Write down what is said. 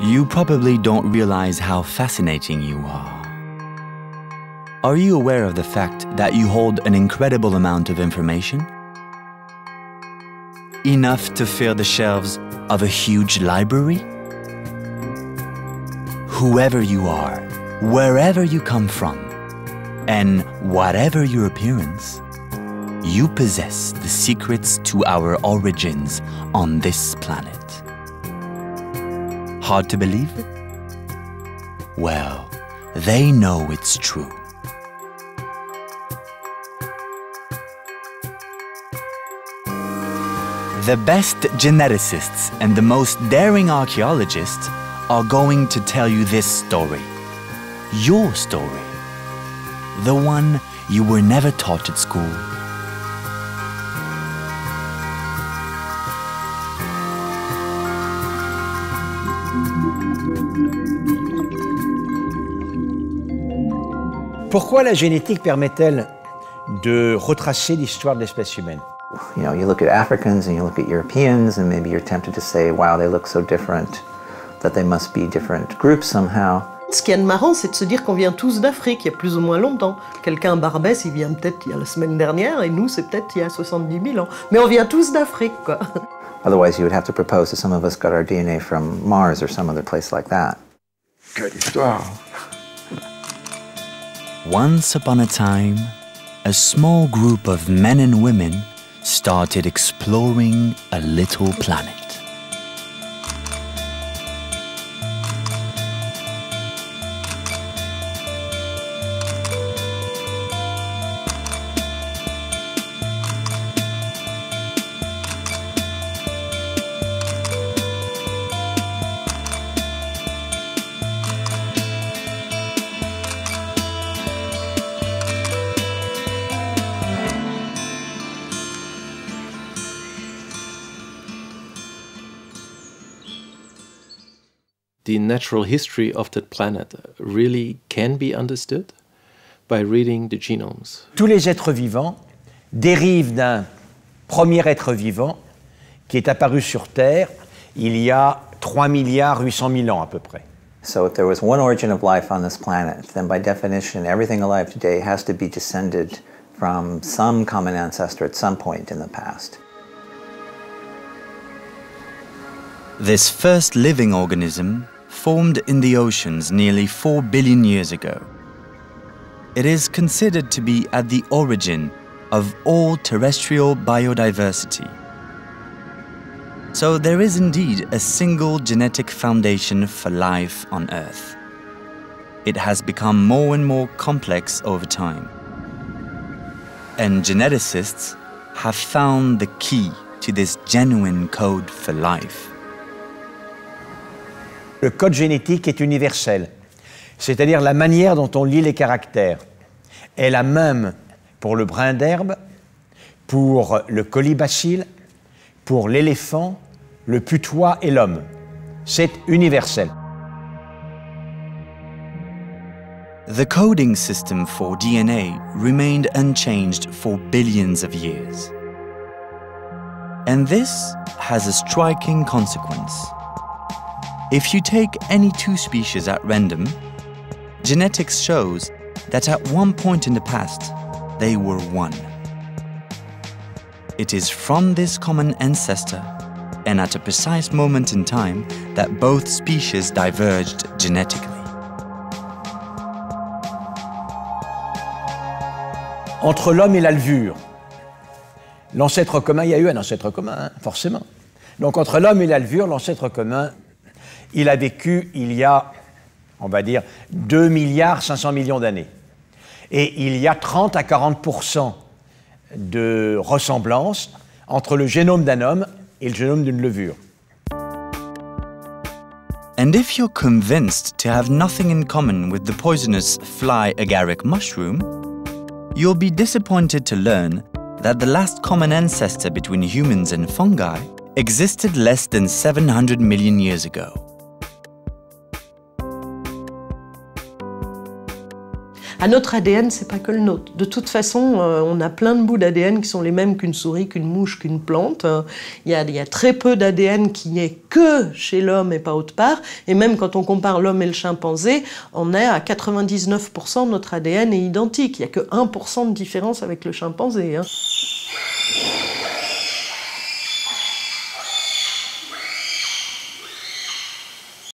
You probably don't realize how fascinating you are. Are you aware of the fact that you hold an incredible amount of information? Enough to fill the shelves of a huge library? Whoever you are, wherever you come from, and whatever your appearance, you possess the secrets to our origins on this planet. Hard to believe? Well, they know it's true. The best geneticists and the most daring archaeologists are going to tell you this story. Your story. The one you were never taught at school. Pourquoi la génétique permet-elle de retracer l'histoire de l'espèce humaine? You know, you look at Africans and you look at Europeans and maybe you're tempted to say, wow, they look so different, that they must be different groups somehow. Ce qui est marrant, c'est de se dire qu'on vient tous d'Afrique, il y a plus ou moins longtemps. Quelqu'un à Barbès, il vient peut-être il y a la semaine dernière, et nous, c'est peut-être il y a 70 000 ans. Mais on vient tous d'Afrique, quoi. Otherwise, you would have to propose that some of us got our DNA from Mars or some other place like that. Quelle histoire! Once upon a time, a small group of men and women started exploring a little planet. The natural history of that planet really can be understood by reading the genomes. Tous les êtres vivants dérivent d'un premier être vivant qui est apparu sur Terre il y a 3,8 milliards ans à peu près. So if there was one origin of life on this planet, then by definition, everything alive today has to be descended from some common ancestor at some point in the past. This first living organism formed in the oceans nearly 4 billion years ago. It is considered to be at the origin of all terrestrial biodiversity. So there is indeed a single genetic foundation for life on Earth. It has become more and more complex over time. And geneticists have found the key to this genuine code for life. Le code génétique est universel, c'est-à-dire la manière dont on lit les caractères est la même pour le brin d'herbe, pour le colibacille, pour l'éléphant, le putois et l'homme. C'est universel. The coding system for DNA remained unchanged for billions of years. And this has a striking consequence. If you take any two species at random, genetics shows that at one point in the past, they were one. It is from this common ancestor, and at a precise moment in time, that both species diverged genetically. Entre l'homme et la levure, l'ancêtre commun, il y a eu un ancêtre commun, hein, forcément. Donc entre l'homme et la levure, l'ancêtre commun, il a vécu il y a, on va dire, 2 milliards 500 millions d'années. Et il y a 30 à 40% de ressemblance entre le génome d'un homme et le génome d'une levure. And if you're convinced to have nothing in common with the poisonous fly agaric mushroom, you'll be disappointed to learn that the last common ancestor between humans and fungi existed less than 700 million years ago. À notre ADN, c'est pas que le nôtre. De toute façon, on a plein de bouts d'ADN qui sont les mêmes qu'une souris, qu'une mouche, qu'une plante. Il y a très peu d'ADN qui n'est que chez l'homme et pas autre part. Et même quand on compare l'homme et le chimpanzé, on est à 99% de notre ADN est identique. Il n'y a que 1% de différence avec le chimpanzé.